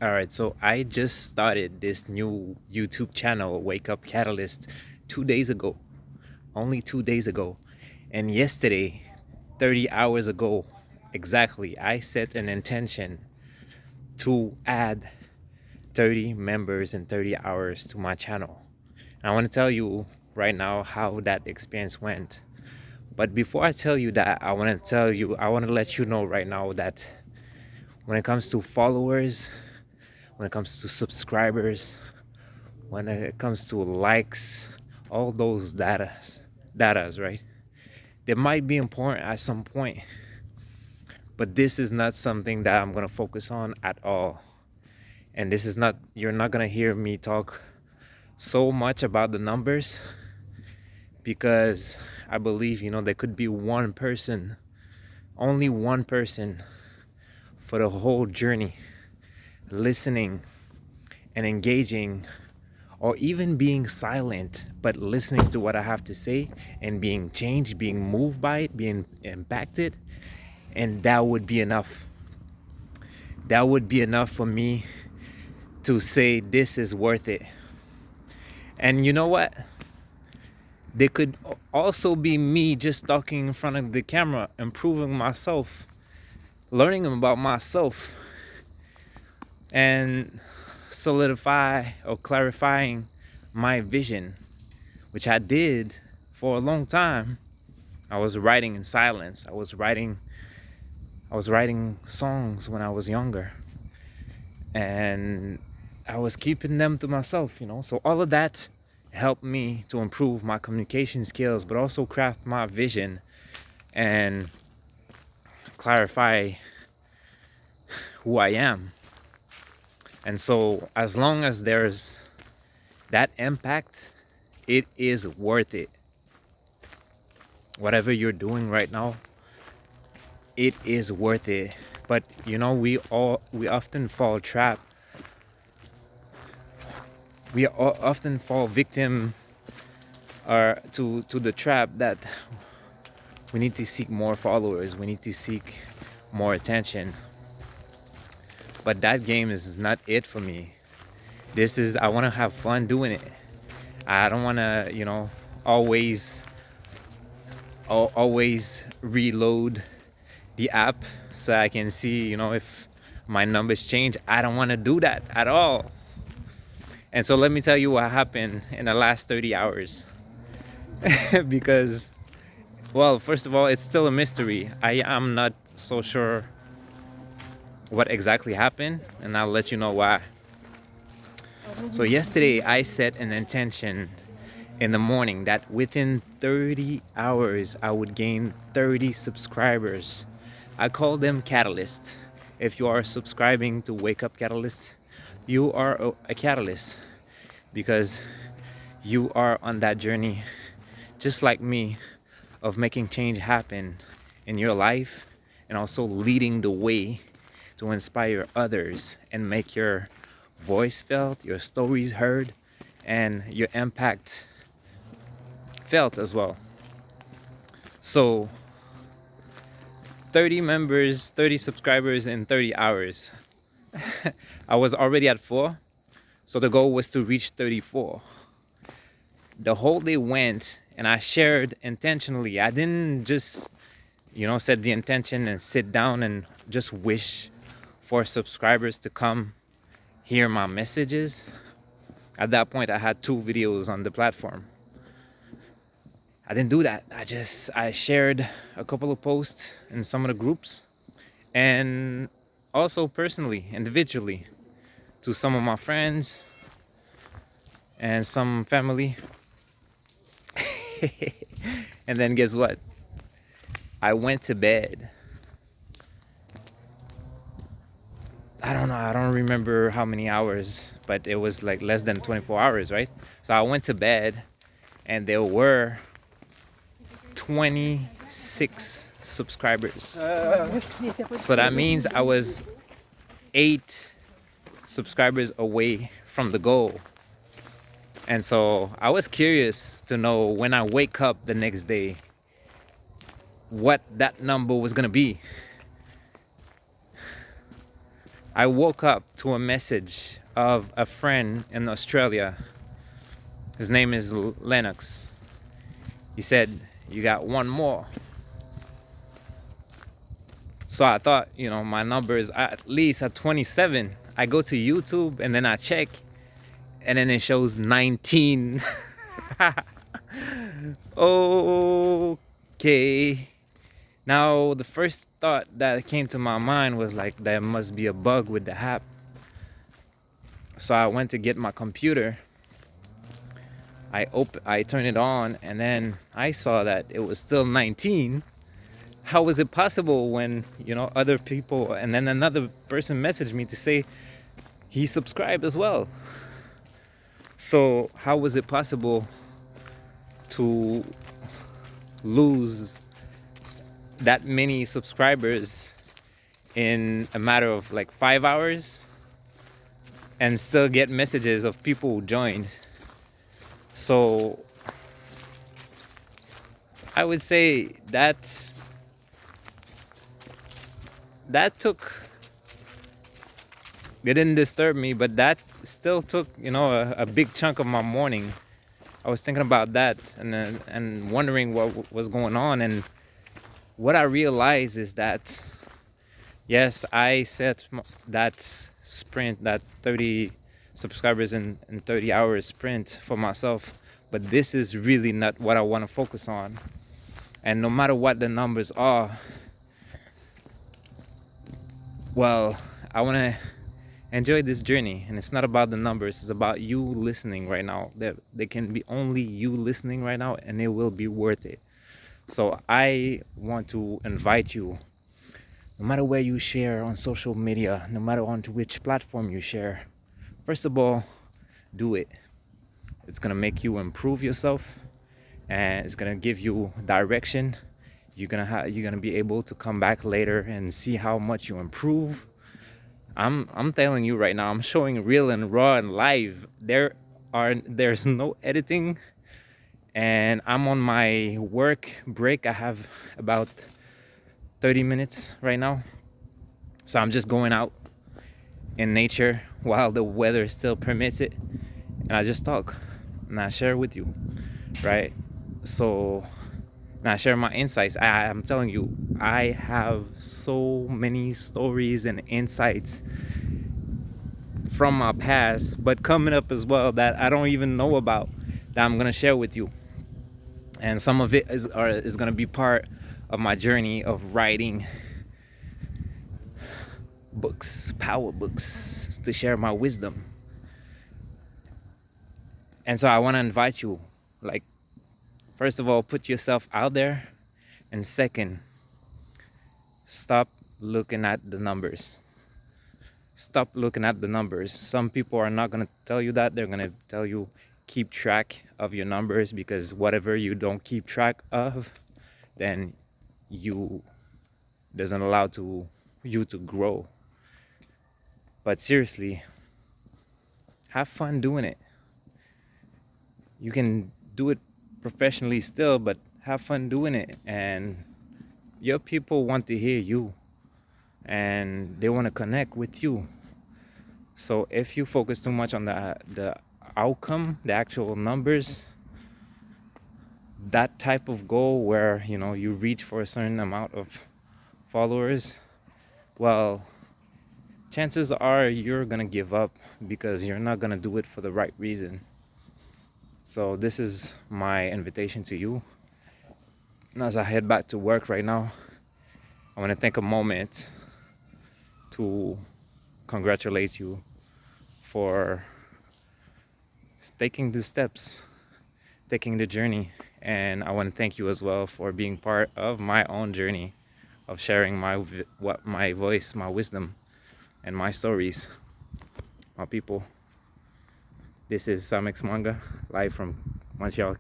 All right, so I just started this new YouTube channel, Wake Up Catalyst, 2 days ago, only 2 days ago. And yesterday, 30 hours ago, exactly, I set an intention to add 30 members in 30 hours to my channel. And I want to tell you right now how that experience went. But before I tell you that, I want to let you know right now that when it comes to followers, when it comes to subscribers, when it comes to likes, all those datas, right? They might be important at some point, but this is not something that I'm gonna focus on at all. And this is not, you're not gonna hear me talk so much about the numbers because I believe, there could be one person, only one person for the whole journey, listening and engaging, or even being silent but listening to what I have to say and being changed, being moved by it, being impacted. And that would be enough. That would be enough for me to say this is worth it. And you know what? They could also be me just talking in front of the camera, improving myself, learning about myself, and solidify or clarifying my vision, which I did for a long time. I was writing in silence. I was writing songs when I was younger, and I was keeping them to myself. So all of that helped me to improve my communication skills, but also craft my vision and clarify who I am. And so as long as there's that impact, it is worth it. Whatever you're doing right now, it is worth it. But we often fall trap. Often fall victim or to the trap that we need to seek more followers, we need to seek more attention. But that game is not it for me. I want to have fun doing it. I don't want to, always always reload the app so I can see, if my numbers change. I don't want to do that at all. And so let me tell you what happened in the last 30 hours. Because, well, first of all, it's still a mystery. I am not so sure what exactly happened, and I'll let you know why. So yesterday I set an intention in the morning that within 30 hours I would gain 30 subscribers. I call them catalysts. If you are subscribing to Wake Up Catalyst, you are a catalyst because you are on that journey just like me of making change happen in your life and also leading the way to inspire others and make your voice felt, your stories heard, and your impact felt as well. So 30 members, 30 subscribers in 30 hours. I was already at 4, so the goal was to reach 34. The whole day went and I shared intentionally. I didn't just, set the intention and sit down and just wish for subscribers to come hear my messages. At that point, I had 2 videos on the platform. I didn't do that. I shared a couple of posts in some of the groups and also personally, individually, to some of my friends and some family. And then guess what? I went to bed. I don't know, I don't remember how many hours, but it was like less than 24 hours, right? So I went to bed and there were 26 subscribers. So that means I was 8 subscribers away from the goal. And so I was curious to know when I wake up the next day what that number was gonna be. I woke up to a message of a friend in Australia. His name is Lennox. He said, "You got one more." So I thought, my number is at least at 27. I go to YouTube and then I check, and then it shows 19. Okay. Now, the first thought that came to my mind was like, there must be a bug with the app. So I went to get my computer. I turned it on, and then I saw that it was still 19. How was it possible when, other people, and then another person messaged me to say he subscribed as well? So how was it possible to lose that many subscribers in a matter of like 5 hours and still get messages of people who joined? So I would say that took, it didn't disturb me, but that still took, a big chunk of my morning. I was thinking about that and wondering what was going on. And what I realized is that, yes, I set that sprint, that 30 subscribers in 30 hours sprint for myself, but this is really not what I want to focus on. And no matter what the numbers are, well, I want to enjoy this journey. And it's not about the numbers, it's about you listening right now. There can be only you listening right now, and it will be worth it. So I want to invite you, no matter where you share on social media, no matter on to which platform you share, first of all, do it. It's gonna make you improve yourself, and it's gonna give you direction. You're gonna be able to come back later and see how much you improve. I'm telling you right now, I'm showing real and raw and live. There's no editing, and I'm on my work break. I have about 30 minutes right now, so I'm just going out in nature while the weather still permits it, and I just talk and I share with you, right? So, and I share my insights. I'm telling you, I have so many stories and insights from my past, but coming up as well, that I don't even know about, that I'm gonna share with you. And some of it is gonna be part of my journey of writing books, power books, to share my wisdom. And so I want to invite you, like, first of all, put yourself out there, and second, stop looking at the numbers. Stop looking at the numbers. Some people are not going to tell you that. They're going to tell you keep track of your numbers, because whatever you don't keep track of, then you doesn't allow you to grow. But seriously, have fun doing it. You can do it professionally still, but have fun doing it. And your people want to hear you, and they want to connect with you. So if you focus too much on the outcome, the actual numbers, that type of goal where you reach for a certain amount of followers, well, chances are you're gonna give up, because you're not gonna do it for the right reason. So this is my invitation to you. And as I head back to work right now, I want to take a moment to congratulate you for taking the steps, taking the journey. And I want to thank you as well for being part of my own journey of sharing my voice, my wisdom, and my stories. My people, this is Samex Manga, live from Montreal.